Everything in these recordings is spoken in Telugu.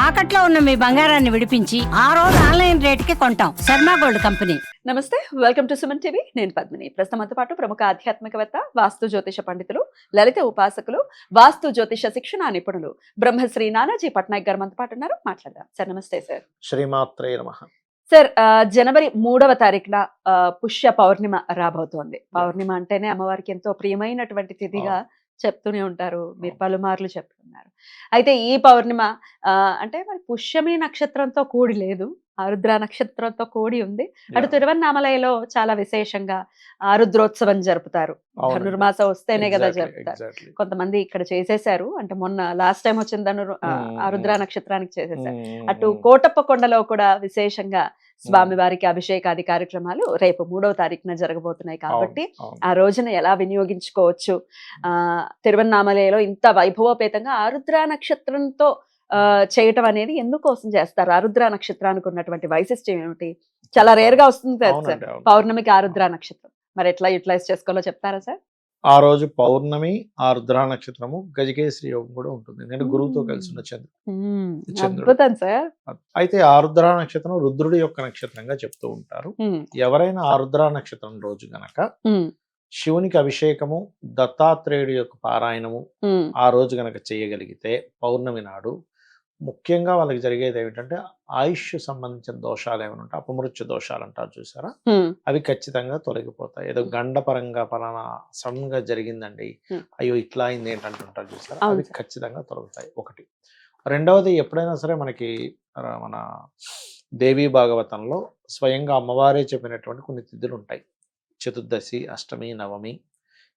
తాకట్లో ఉన్న మీ బంగారాన్ని విడిపించి ఆ రోజు ఆన్లైన్ రేటుకి కొంటాం. Sharma gold company. నమస్తే, వెల్కమ్ టు సుమన్ టీవీ. నేను పద్మిని. ప్రస్తుతంతో పాటు ప్రముఖ ఆధ్యాత్మికవేత్త, వాస్తు జ్యోతిష పండితులు, లలిత ఉపాసకులు, వాస్తు జ్యోతిష శిక్షణ నిపుణులు బ్రహ్మశ్రీ నానాజీ పట్నాయక్ గారు మనతో పాటు ఉన్నారు. మాట్లాడదాం సార్. నమస్తే సార్. శ్రీమాత్రే నమః. సార్, జనవరి 3వ తారీఖున పుష్య పౌర్ణిమ రాబోతోంది. పౌర్ణిమ అంటేనే అమ్మవారికి ఎంతో ప్రియమైనటువంటి తిథిగా చెప్తూనే ఉంటారు, మీరు పలుమార్లు చెప్తున్నారు. అయితే ఈ పౌర్ణిమ అంటే మరి పుష్యమి నక్షత్రంతో కూడి లేదు, ఆరుద్ర నక్షత్రంతో కూడి ఉంది. అటు తిరువన్నామలైలో చాలా విశేషంగా ఆరుద్రోత్సవం జరుపుతారు. ధనుర్మాసం వస్తేనే కదా జరుపుతారు. కొంతమంది ఇక్కడ చేసేసారు, అంటే మొన్న లాస్ట్ టైం వచ్చిన ఆరుద్ర నక్షత్రానికి చేసేసారు. అటు కోటప్ప కొండలో కూడా విశేషంగా స్వామివారికి అభిషేకాది కార్యక్రమాలు రేపు 3వ తారీఖున జరగబోతున్నాయి. కాబట్టి ఆ రోజున ఎలా వినియోగించుకోవచ్చు, తిరువన్నామలలో ఇంత వైభవోపేతంగా ఆరుద్ర నక్షత్రంతో చేయటం అనేది ఎందుకోసం చేస్తారు? ఆరుద్ర నక్షత్రానికి ఉన్నటువంటి వైశిష్ట్యం ఏమిటి? చాలా రేర్ గా వస్తుంది సార్ పౌర్ణమికి ఆరుద్ర నక్షత్రం. మరి ఎట్లా యూటిలైజ్ చేసుకోవాలో చెప్తారా సార్? ఆ రోజు పౌర్ణమి, ఆరుద్ర నక్షత్రము, గజకేశ్రీ యోగం కూడా ఉంటుంది. ఎందుకంటే గురువుతో కలిసి ఉన్న అద్భుతం సార్. అయితే ఆరుద్ర నక్షత్రం రుద్రుడి యొక్క నక్షత్రంగా చెప్తూ ఉంటారు. ఎవరైనా ఆరుద్ర నక్షత్రం రోజు గనక శివునికి అభిషేకము, దత్తాత్రేయుడి యొక్క పారాయణము ఆ రోజు గనక చేయగలిగితే పౌర్ణమి నాడు ముఖ్యంగా వాళ్ళకి జరిగేది ఏమిటంటే ఆయుష్ సంబంధించిన దోషాలు ఏమైనా ఉంటాయి, అపమృత్యు దోషాలు అంటారు చూసారా, అవి ఖచ్చితంగా తొలగిపోతాయి. ఏదో గండపరంగా పలానా సడన్ గా జరిగిందండి, అయ్యో ఇట్లా అయింది ఏంటంటుంటారు చూసారా, అవి ఖచ్చితంగా తొలగుతాయి. ఒకటి. రెండవది, ఎప్పుడైనా సరే మనకి మన దేవీ భాగవతంలో స్వయంగా అమ్మవారే చెప్పినటువంటి కొన్ని తిథులు ఉంటాయి. చతుర్దశి, అష్టమి, నవమి,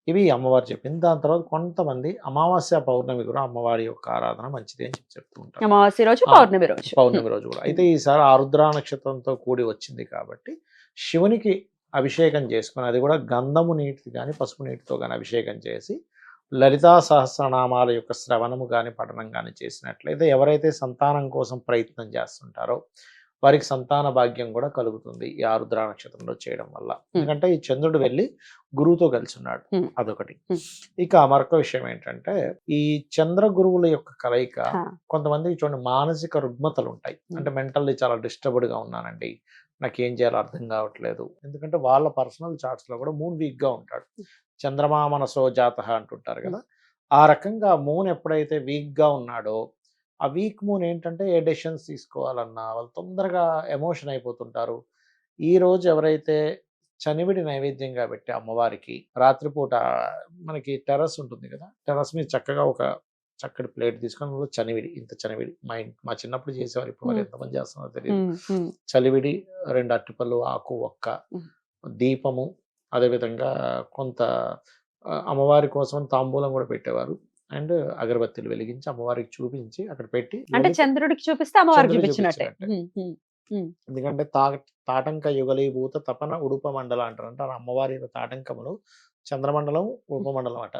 ఇవి అమ్మవారు చెప్పింది. దాని తర్వాత కొంతమంది అమావాస్య, పౌర్ణమి కూడా అమ్మవారి యొక్క ఆరాధన మంచిది అని చెప్తూ ఉంటారు. అమావాస్య రోజు, పౌర్ణమి రోజు కూడా. అయితే ఈసారి ఆరుద్ర నక్షత్రంతో కూడి వచ్చింది కాబట్టి శివునికి అభిషేకం చేసుకుని, అది కూడా గంధము నీటి కానీ పసుపు నీటితో కానీ అభిషేకం చేసి లలితా సహస్రనామాల యొక్క శ్రవణము కానీ పఠనం కానీ చేసినట్లయితే ఎవరైతే సంతానం కోసం ప్రయత్నం చేస్తుంటారో వారికి సంతాన భాగ్యం కూడా కలుగుతుంది ఈ ఆరుద్ర నక్షత్రంలో చేయడం వల్ల. ఎందుకంటే ఈ చంద్రుడు వెళ్ళి గురువుతో కలిసి ఉన్నాడు, అదొకటి. ఇక మరొక విషయం ఏంటంటే ఈ చంద్ర గురువుల యొక్క కలయిక కొంతమందికి చూడండి మానసిక రుగ్మతలు ఉంటాయి. అంటే మెంటల్లీ చాలా డిస్టర్బ్డ్ గా ఉన్నానండి, నాకేం చేయాలో అర్థం కావట్లేదు. ఎందుకంటే వాళ్ళ పర్సనల్ చార్ట్స్ లో కూడా మూన్ వీక్ గా ఉంటాడు. చంద్రమా మనసో జాత అంటుంటారు కదా, ఆ రకంగా మూన్ ఎప్పుడైతే వీక్ గా ఉన్నాడో ఆ వీక్ మూన్ ఏంటంటే ఏ డెసిషన్స్ తీసుకోవాలన్నా వాళ్ళు తొందరగా ఎమోషన్ అయిపోతుంటారు. ఈ రోజు ఎవరైతే చనివిడి నైవేద్యంగా పెట్టి అమ్మవారికి రాత్రిపూట మనకి టెర్రస్ ఉంటుంది కదా, టెర్రస్ మీద చక్కగా ఒక చక్కటి ప్లేట్ తీసుకొని చనివిడి, ఇంత చనివిడి మా చిన్నప్పుడు చేసేవారు, ఇప్పుడు మరి ఎంతమంది చేస్తున్నారో తెలియదు. చలివిడి, 2 అరటిపళ్ళు, ఆకు, ఒక్క, దీపము, అదేవిధంగా కొంత అమ్మవారి కోసం తాంబూలం కూడా పెట్టేవారు. అండ్ అగరబత్తిలు వెలిగించి అమ్మవారికి చూపించి అక్కడ పెట్టి, అంటే చంద్రుడికి చూపిస్తే అమ్మవారికి చూపించినట్టే. ఎందుకంటే తాటంక యుగలీభూత తపన ఉడుప మండలం అంటారు. అంటే అమ్మవారి తాటంకములు చంద్రమండలం, ఉపమండలం అట,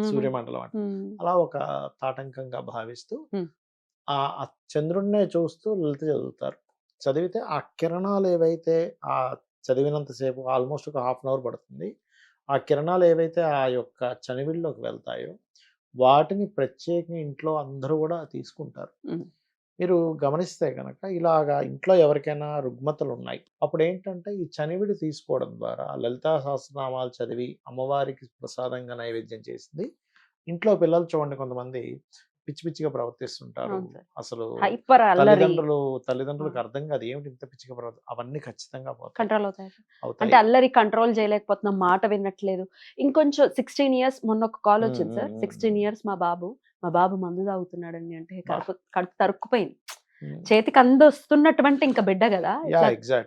సూర్యమండలం అట, అలా ఒక తాటంకంగా భావిస్తూ ఆ చంద్రుడినే చూస్తూ లలిత చదువుతారు. చదివితే ఆ కిరణాలు ఏవైతే ఆ చదివినంతసేపు ఆల్మోస్ట్ ఒక హాఫ్ అన్ అవర్ పడుతుంది, ఆ కిరణాలు ఏవైతే ఆ యొక్క చనివిడిలోకి వెళ్తాయో వాటిని ప్రత్యేకంగా ఇంట్లో అందరూ కూడా తీసుకుంటారు. మీరు గమనిస్తే కనుక ఇలాగా ఇంట్లో ఎవరికైనా రుగ్మతలు ఉన్నాయి, అప్పుడు ఏంటంటే ఈ చనివిడి తీసుకోవడం ద్వారా లలితా సహస్రనామాలు చదివి అమ్మవారికి ప్రసాదంగా నైవేద్యం చేసింది. ఇంట్లో పిల్లలు చూడండి కొంతమంది పిచ్చి పిచ్చిగా ప్రవర్తిస్తుంటారు. అసలు తల్లిదండ్రులకు అర్థం కాదు ఏమిటి ఇంత పిచ్చిగా అవన్నీ ఖచ్చితంగా కంట్రోల్ అవుతాయి. అంటే అల్లరి కంట్రోల్ చేయలేకపోతున్నాం, మాట వినట్లేదు. ఇంకొంచెం 16 ఇయర్స్, మొన్న ఒక కాల్ వచ్చింది సార్, 16 ఇయర్స్ మా బాబు మందు తాగుతున్నాడండి అంటే కడుపు తరుక్కుపోయింది. చేతికి అందొస్తున్నటువంటి ఇంకా బిడ్డ కదా,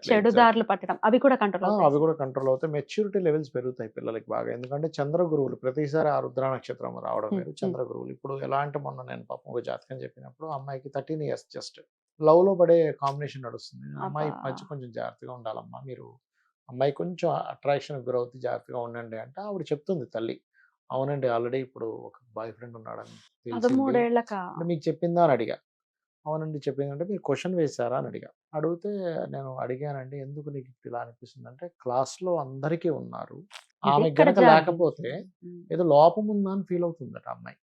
చెడు దారులు పట్టడం, అవి కూడా కంట్రోల్ అవుతాయి. మెచ్యూరిటీ లెవెల్స్ పెరుగుతాయి పిల్లలకి బాగా. ఎందుకంటే చంద్ర గురువులు ప్రతిసారి ఆరుద్ర నక్షత్రం రావడం వేరు. చంద్ర గురువులు ఇప్పుడు ఎలాంటి, మొన్న నేను పాపం ఒక జాతకం చెప్పినప్పుడు అమ్మాయికి 13 ఇయర్స్ జస్ట్ లవ్ లో పడే కాంబినేషన్ నడుస్తుంది. అమ్మాయి మధ్య కొంచెం జాగ్రత్తగా ఉండాలమ్మా, మీరు అమ్మాయి కొంచెం అట్రాక్షన్ గురవుతుంది, జాగ్రత్తగా ఉండండి అంటే ఆవిడ చెప్తుంది తల్లి, అవునండి ఆల్రెడీ ఇప్పుడు ఒక బాయ్ ఫ్రెండ్ ఉన్నాడని తెలిసింది, మీకు చెప్పిందా అని అడిగా. అవునండి చెప్పిందంటే మీరు క్వశ్చన్ వేశారా అని అడిగితే నేను అడిగానండి, ఎందుకు నీకు ఇలా అనిపిస్తుంది అంటే క్లాస్లో అందరికీ ఉన్నారు, ఆమె గనక లేకపోతే ఏదో లోపం ఉందా అని ఫీల్ అవుతుందట అమ్మాయి.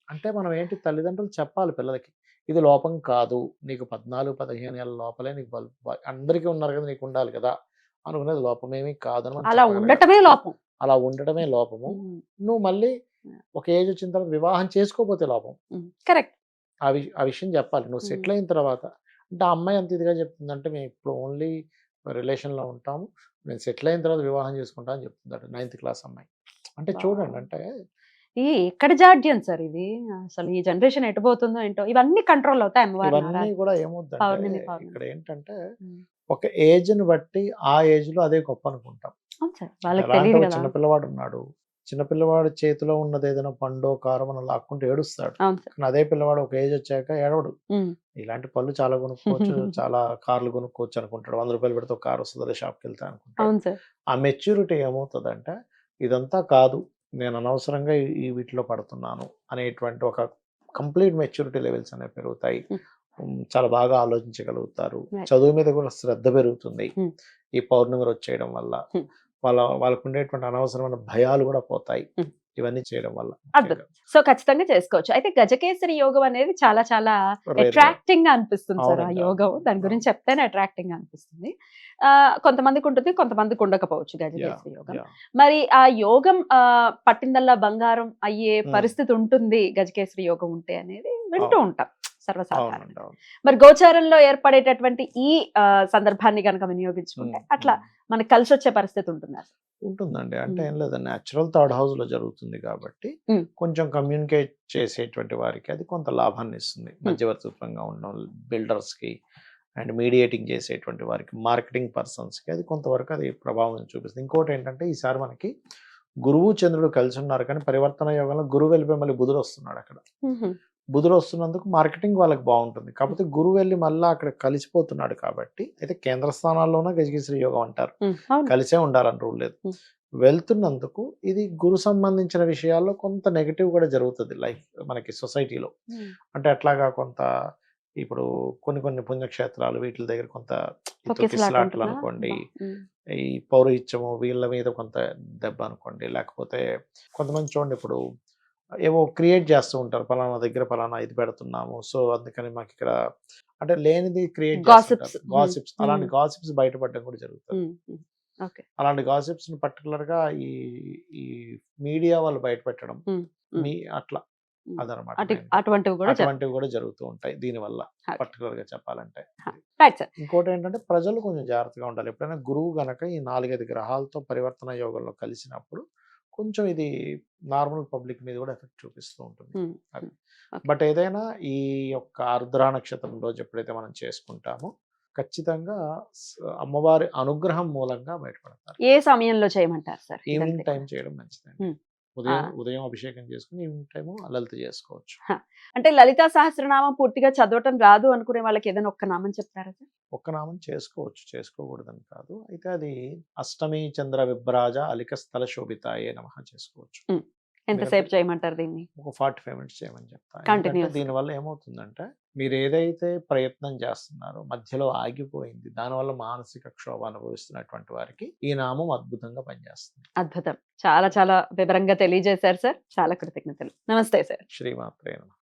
అంటే మనం ఏంటి తల్లిదండ్రులు చెప్పాలి పిల్లలకి. ఇది లోపం కాదు. నీకు 14, 15 ఏళ్ల లోపలే నీకు అందరికీ ఉన్నారు కదా! నీకు ఉండాలి కదా! అనుకునేది లోపమేమి కాదని మనం అలా చెప్పగలగాలి. ఉండటమే లోపం. అలా ఉండడమే లోపము. ఉమ్, నువ్వు మళ్ళీ ఒక ఏజ్ వచ్చిన తర్వాత వివాహం చేసుకోకపోతే లోపం. కరెక్ట్. ఆ విషయం చెప్పాలి. నువ్వు సెటిల్ అయిన తర్వాత అంటే ఆ అమ్మాయి అంత ఇదిగా చెప్తుందంటే మేము ఇప్పుడు ఓన్లీ రిలేషన్‌లో ఉంటాము. నేను సెటిల్ అయిన తర్వాత వివాహం చేసుకుంటా అని చెప్తుందట 9th క్లాస్ అమ్మాయి. అంటే చూడండి అంటే ఎక్కడ జాడ్యం సార్ ఇది? అసలు ఈ జనరేషన్ ఎటు పోతుందో ఏంటో. ఇవన్నీ కంట్రోల్ అవుతాయి అమ్మవారి ఇవన్నీ ఆరాధన. కూడా ఏమవుద్దంటే పౌర్ణమి. ఇక్కడ ఏంటంటే ఉమ్. ఒక ఏజ్‌ని బట్టి ఆ ఏజ్‌లో అదే గొప్ప అనుకుంటాం. అవును సార్, వాళ్ళకి ఎలా అంటే తెలియదు ఒక కదా. చిన్న పిల్లవాడు ఉన్నాడు. చిన్న పిల్లవాడి చేతిలో ఉన్నది ఏదైనా పండో, కారమో లాక్కుంటే ఏడుస్తాడు. అవును సార్. కానీ అదే పిల్లవాడు ఒక ఏజ్ వచ్చాక ఏడవడు. ఉమ్. ఇలాంటి పళ్ళు చాలా కొనుక్కోవచ్చు, చాలా కార్లు కొనుక్కోవచ్చు అనుకుంటాడు. 100 రూపాయలు పెడితే ఒక కార్ వస్తదిలే షాప్‌కెళ్తే అనుకుంటాడు. అవును సార్. ఆ మెచ్యూరిటీ ఏమవుతదంటే ఇదంతా కాదు. నేను అనవసరంగా ఈ వీటిలో పడుతున్నాను అనేటువంటి ఒక కంప్లీట్ మెచ్యూరిటీ లెవెల్స్ అనేవి పెరుగుతాయి. చాలా బాగా ఆలోచించగలుగుతారు. Right. చదువు మీద కూడా శ్రద్ధ పెరుగుతుంది. Hmm. ఈ పౌర్ణమి వచ్చేయడం వల్ల Hmm. వాళ్ళకు ఉండేటువంటి అనవసరమైన భయాలు కూడా పోతాయి. Hmm. ఇవన్నీ చేయడం వల్ల. అద్భుతం. సో ఖచ్చితంగా చేసుకోవచ్చు. అయితే గజకేసరి యోగం అనేది చాలా చాలా Rare గా. అట్రాక్టింగ్ గా అనిపిస్తుంది సార్ ఆ అవునండి, యోగం. అవును. దాని గురించి చెప్తేనే అట్రాక్టింగ్ గా అనిపిస్తుంది. కొంతమందికి ఉంటుంది, కొంతమందికి ఉండకపోవచ్చు గజకేసరి యోగం. Yeah. మరి ఆ యోగం పట్టిందల్లా బంగారం అయ్యే Hmm. పరిస్థితి ఉంటుంది గజకేసరి యోగం ఉంటే అనేది వింటూ ఉంటాం సర్వసాధారణంగా. అవునండి, అవును. మరి గోచారంలో ఏర్పడేటటువంటి ఈ సందర్భాన్ని కనుక వినియోగించుకుంటే అట్లా మనకు కలిసి వచ్చే పరిస్థితి ఉంటుంది. ఉంటుందండి. అంటే ఏం లేదు, న్యాచురల్ థర్డ్ హౌస్ లో జరుగుతుంది కాబట్టి కొంచెం కమ్యూనికేట్ చేసేటువంటి వారికి అది కొంత లాభాన్ని ఇస్తుంది. మధ్యవర్తిత్వంగా ఉన్న బిల్డర్స్ కి అండ్ మీడియేటింగ్ చేసేటువంటి వారికి, మార్కెటింగ్ పర్సన్స్ కి అది కొంతవరకు అది ప్రభావం చూపిస్తుంది. ఇంకోటి ఏంటంటే ఈసారి మనకి గురువు చంద్రుడు కలిసి ఉన్నారు, కానీ పరివర్తన యోగంలో గురువు వెళ్ళిపోయి మళ్ళీ బుధుడు వస్తున్నాడు. అక్కడ బుధుడు వస్తున్నందుకు మార్కెటింగ్ వాళ్ళకి బాగుంటుంది. కాకపోతే గురువు వెళ్ళి మళ్ళీ అక్కడ కలిసిపోతున్నాడు కాబట్టి, అయితే కేంద్ర స్థానాల్లోనే గజకేసరి యోగం అంటారు. కలిసే ఉండాలని రూల్ లేదు. వెళ్తున్నందుకు ఇది గురు సంబంధించిన విషయాల్లో కొంత నెగటివ్ కూడా జరుగుతుంది లైఫ్ మనకి సొసైటీలో. అంటే అట్లాగా కొంత ఇప్పుడు కొన్ని పుణ్యక్షేత్రాలు వీటి దగ్గర కొంత తొక్కిసలాటలు అనుకోండి, ఈ పౌరహిత్యము వీళ్ళ మీద కొంత దెబ్బ అనుకోండి, లేకపోతే కొంతమంది చూడండి ఇప్పుడు ఏవో క్రియేట్ చేస్తూ ఉంటారు, పలానా దగ్గర పలానా ఇది పెడుతున్నాము, సో అందుకని మాకు ఇక్కడ అంటే లేనిది క్రియేట్ చేస్తుంటారు. గాసిప్స్, అలాంటి గాసిప్స్ బయటపడడం కూడా జరుగుతుంది. అలాంటి గాసిప్స్ ని పర్టికులర్ గా ఈ మీడియా వాళ్ళు బయట పెట్టడం అట్లా అదనమాట. అటువంటివి కూడా జరుగుతూ ఉంటాయి దీని వల్ల పర్టికులర్ గా చెప్పాలంటే. ఇంకోటి ఏంటంటే ప్రజలు కొంచెం జాగ్రత్తగా ఉండాలి. ఎప్పుడైనా గురువు గనక ఈ 4-5 గ్రహాలతో పరివర్తన యోగంలో కలిసినప్పుడు కొంచెం ఇది నార్మల్ పబ్లిక్ మీద కూడా ఎఫెక్ట్ చూపిస్తూ ఉంటుంది. బట్ ఏదైనా ఈ యొక్క ఆరుద్ర నక్షత్రం రోజు ఎప్పుడైతే మనం చేసుకుంటామో ఖచ్చితంగా అమ్మవారి అనుగ్రహం మూలంగా బయటపడతారు. ఏ సమయంలో చేయమంటారు సార్? ఈవినింగ్ టైం చేయడం మంచిదండి. ఉదయం అభిషేకం చేసుకుని ఈవినింగ్ టైం లలిత చేసుకోవచ్చు. అంటే లలితా సహస్రనామం పూర్తిగా చదవటం రాదు అనుకునే వాళ్ళకి ఏదైనా ఒక్క నామం చెప్తారా సార్? ఒక్క నామం చేసుకోవచ్చు, చేసుకోకూడదని కాదు. అయితే అది అష్టమి చంద్ర విభ్రాజ అలిక స్థల శోభితాయే నమః చేసుకోవచ్చు. ఎంతసేపు చేయమంటారు దీన్ని? ఒక 45 మినిట్స్ చేయమని చెప్తాను. దీనివల్ల ఏమవుతుందంటే మీరు ఏదైతే ప్రయత్నం చేస్తున్నారో మధ్యలో ఆగిపోయింది, దానివల్ల మానసిక క్షోభ అనుభవిస్తున్నటువంటి వారికి ఈ నామం అద్భుతంగా పనిచేస్తుంది. అద్భుతం. చాలా చాలా వివరంగా తెలియజేశారు సార్. చాలా కృతజ్ఞతలు. నమస్తే సార్. శ్రీమాత్రే నమః.